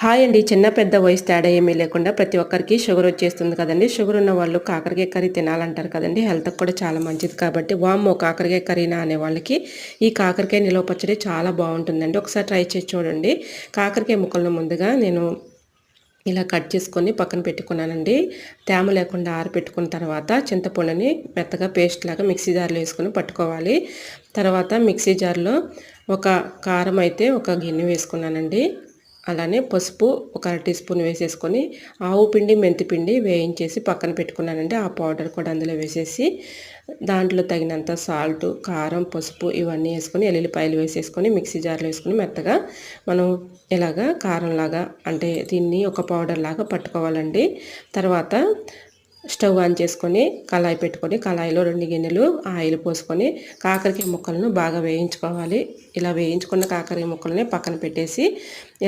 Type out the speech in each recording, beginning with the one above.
Hi అండి. చిన్న పెద్ద వయసు తేడా ఏమీ లేకుండా ప్రతి ఒక్కరికి షుగర్ వచ్చేస్తుంది కదండీ. షుగర్ ఉన్న వాళ్ళు కాకరకాయ కర్రీ తినాలంటారు కదండీ. హెల్త్‌కి కూడా చాలా మంచిది కాబట్టి వామ్మో! కాకరకాయ కర్రీనా అనే వాళ్ళకి ఈ కాకరకాయ నిలవ పచ్చడి చాలా బావుంటుందండి. ఒకసారి ట్రై చేసి చూడండి. కాకరకాయ ముక్కలను ముందుగా నేను ఇలా కట్ చేసుకొని పక్కన పెట్టుకున్నానండి. తేమ లేకుండా ఆరబెట్టుకున్న తర్వాత చింతపండుని మెత్తగా పేస్ట్ లాగా మిక్సీ జార్‌లో వేసుకొని పట్టుకోవాలి. తర్వాత మిక్సీ జార్‌లో ఒక కారం అయితే ఒక గిన్నె వేసుకున్నానండి. అలానే పసుపు ఒక అర టీ స్పూన్ వేసేసుకొని ఆవు పిండి మెంతిపిండి వేయించేసి పక్కన పెట్టుకున్నానండి. ఆ పౌడర్ కూడా అందులో వేసేసి దాంట్లో తగినంత సాల్ట్, కారం, పసుపు ఇవన్నీ వేసుకొని ఎల్లుల్లిపాయలు వేసేసుకొని మిక్సీ జార్లో వేసుకొని మెత్తగా మనం ఇలాగా కారంలాగా అంటే దీన్ని ఒక పౌడర్ లాగా పట్టుకోవాలండి. తర్వాత స్టవ్ ఆన్ చేసుకొని కళాయి పెట్టుకొని కళాయిలో 2 గిన్నెలు ఆయిల్ పోసుకొని కాకరకాయ ముక్కలను బాగా వేయించుకోవాలి. ఇలా వేయించుకున్న కాకరకాయ ముక్కలని పక్కన పెట్టేసి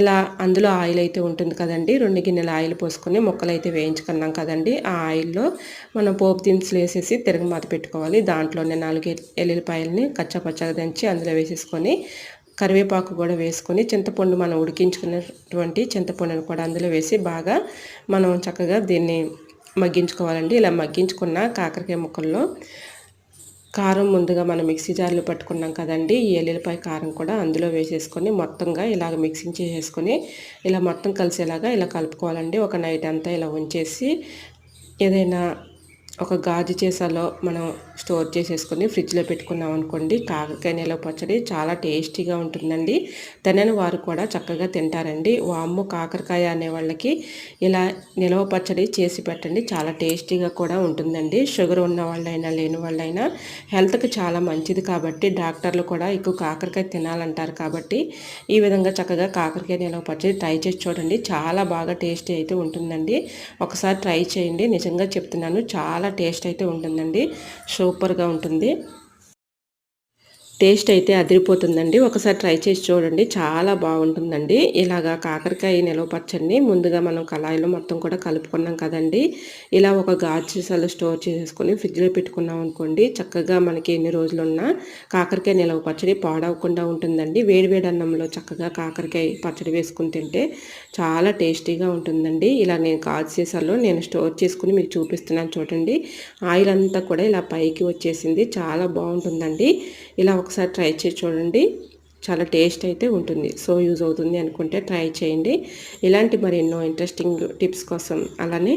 ఇలా అందులో ఆయిల్ అయితే ఉంటుంది కదండి. 2 గిన్నెల ఆయిల్ పోసుకొని ముక్కలు అయితే వేయించుకున్నాం కదండి. ఆ ఆయిల్లో మనం పోపు దినుసులు వేసేసి తిరగమాత పెట్టుకోవాలి. దాంట్లోనే 4 ఎల్లుల్లిపాయలని కచ్చాపచ్చాగా దంచి అందులో వేసేసుకొని కరివేపాకు కూడా వేసుకొని చింతపండు మనం ఉడికించుకున్నటువంటి చింతపండును కూడా అందులో వేసి బాగా మనం చక్కగా దీన్ని మగ్గించుకోవాలండి. ఇలా మగ్గించుకున్న కాకరకాయ ముక్కల్లో కారం ముందుగా మనం మిక్సీ జార్లో పట్టుకున్నాం కదండి. ఈ ఎల్లుల్లిపాయ కారం కూడా అందులో వేసేసుకొని మొత్తంగా ఇలాగ మిక్సింగ్ చేసేసుకొని ఇలా మొత్తం కలిసేలాగా ఇలా కలుపుకోవాలండి. ఒక నైట్ అంతా ఇలా ఉంచేసి ఏదైనా ఒక గాజు సీసాలో మనం స్టోర్ చేసేసుకొని ఫ్రిడ్జ్లో పెట్టుకున్నాం అనుకోండి కాకరకాయ నిలవ పచ్చడి చాలా టేస్టీగా ఉంటుందండి. తినని వారు కూడా చక్కగా తింటారండి. వామ్మో కాకరకాయ అనే వాళ్ళకి ఇలా నిలవ పచ్చడి చేసి పెట్టండి, చాలా టేస్టీగా కూడా ఉంటుందండి. షుగర్ ఉన్న వాళ్ళైనా లేని వాళ్ళైనా హెల్త్కి చాలా మంచిది కాబట్టి డాక్టర్లు కూడా ఎక్కువ కాకరకాయ తినాలంటారు కాబట్టి ఈ విధంగా చక్కగా కాకరకాయ నిలవ పచ్చడి ట్రై చేసి చూడండి. చాలా బాగా టేస్టీ అయితే ఉంటుందండి. ఒకసారి ట్రై చేయండి. నిజంగా చెప్తున్నాను, చాలా టేస్ట్ అయితే ఉంటుందండి. సూపర్గా ఉంటుంది. టేస్ట్ అయితే అదిరిపోతుందండి. ఒకసారి ట్రై చేసి చూడండి, చాలా బాగుంటుందండి. ఇలాగా కాకరకాయ నిలవ పచ్చడిని ముందుగా మనం కళాయిలో మొత్తం కూడా కలుపుకున్నాం కదండి. ఇలా ఒక గాజు సీసాలో స్టోర్ చేసేసుకొని ఫ్రిడ్జ్లో పెట్టుకున్నాం అనుకోండి చక్కగా మనకి ఎన్ని రోజులున్నా కాకరకాయ నిలవ పచ్చడి పాడవకుండా ఉంటుందండి. వేడివేడి అన్నంలో చక్కగా కాకరకాయ పచ్చడి వేసుకుని తింటే చాలా టేస్టీగా ఉంటుందండి. ఇలా నేను గాజు సీసాలో నేను స్టోర్ చేసుకుని మీకు చూపిస్తున్నాను చూడండి. ఆయిల్ అంతా కూడా ఇలా పైకి వచ్చేసింది, చాలా బాగుంటుందండి. ఇలా ఒకసారి ట్రై చేసి చూడండి, చాలా టేస్ట్ అయితే ఉంటుంది. సో యూజ్ అవుతుంది అనుకుంటే ట్రై చేయండి. ఇలాంటి మరెన్నో ఇంట్రెస్టింగ్ టిప్స్ కోసం అలానే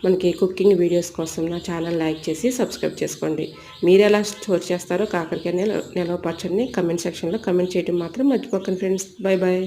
మనకి కుకింగ్ వీడియోస్ కోసం నా ఛానల్ లైక్ చేసి సబ్స్క్రైబ్ చేసుకోండి. మీరు ఎలా స్టోర్ చేస్తారో కాకరకాయ నిలవ పచ్చడిని కమెంట్ సెక్షన్లో కమెంట్ చేయడం మాత్రం మర్చిపోకండి ఫ్రెండ్స్. Bye bye.